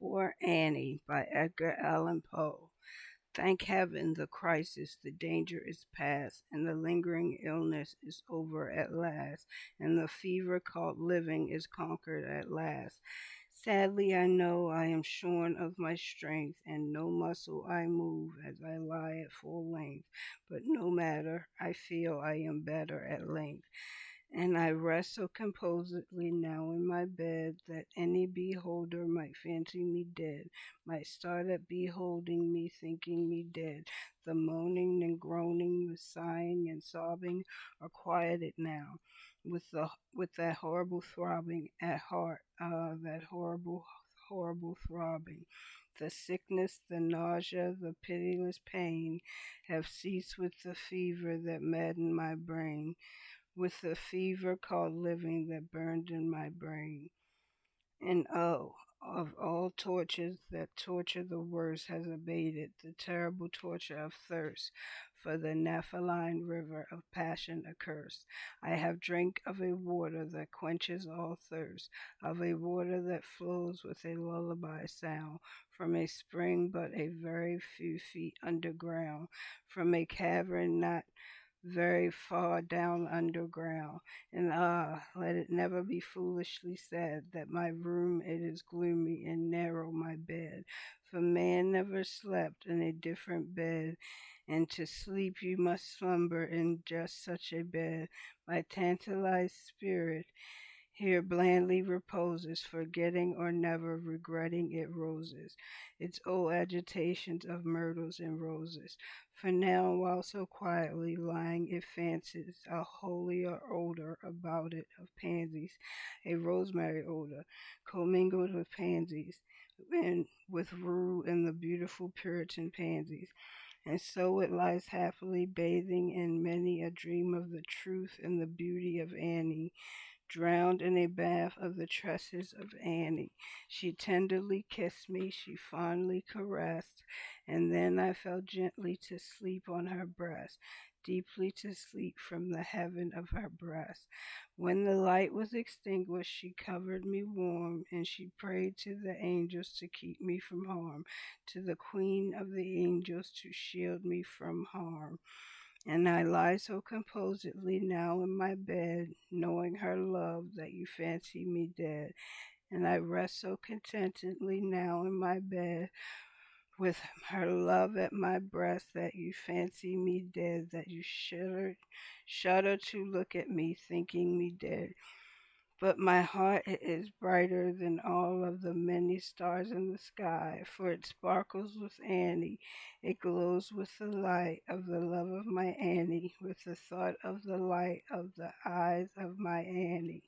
Poor Annie by Edgar Allan Poe. Thank heaven the crisis, the danger is past, and the lingering illness is over at last, and the fever called living is conquered at last. Sadly, I know I am shorn of my strength, and no muscle I move as I lie at full length. But no matter, I feel I am better at length. And I rest so composedly now in my bed that any beholder might fancy me dead, might start at beholding me, thinking me dead. The moaning and groaning, the sighing and sobbing are quieted now, with that horrible throbbing at heart, that horrible throbbing. The sickness, the nausea, the pitiless pain have ceased with the fever that maddened my brain, with the fever called living that burned in my brain. And oh, of all tortures, that torture the worst has abated, the terrible torture of thirst for the Nephiline river of passion accursed. I have drink of a water that quenches all thirst, of a water that flows with a lullaby sound from a spring but a very few feet underground, from a cavern not very far down underground. And let it never be foolishly said that my room it is gloomy and narrow my bed, for man never slept in a different bed, and to sleep you must slumber in just such a bed. My tantalized spirit here blandly reposes, forgetting or never regretting it roses, its old agitations of myrtles and roses. For now, while so quietly lying, it fancies a holier odor about it of pansies, a rosemary odor, commingled with pansies, and with rue and the beautiful Puritan pansies. And so it lies happily bathing in many a dream of the truth and the beauty of Annie, drowned in a bath of the tresses of Annie. She tenderly kissed me, she fondly caressed, and then I fell gently to sleep on her breast, deeply to sleep from the heaven of her breast. When the light was extinguished, she covered me warm, and she prayed to the angels to keep me from harm, to the Queen of the angels to shield me from harm. And I lie so composedly now in my bed, knowing her love that you fancy me dead. And I rest so contentedly now in my bed, with her love at my breast, that you fancy me dead, that you shudder to look at me, thinking me dead. But my heart it is brighter than all of the many stars in the sky, for it sparkles with Annie. It glows with the light of the love of my Annie, with the thought of the light of the eyes of my Annie.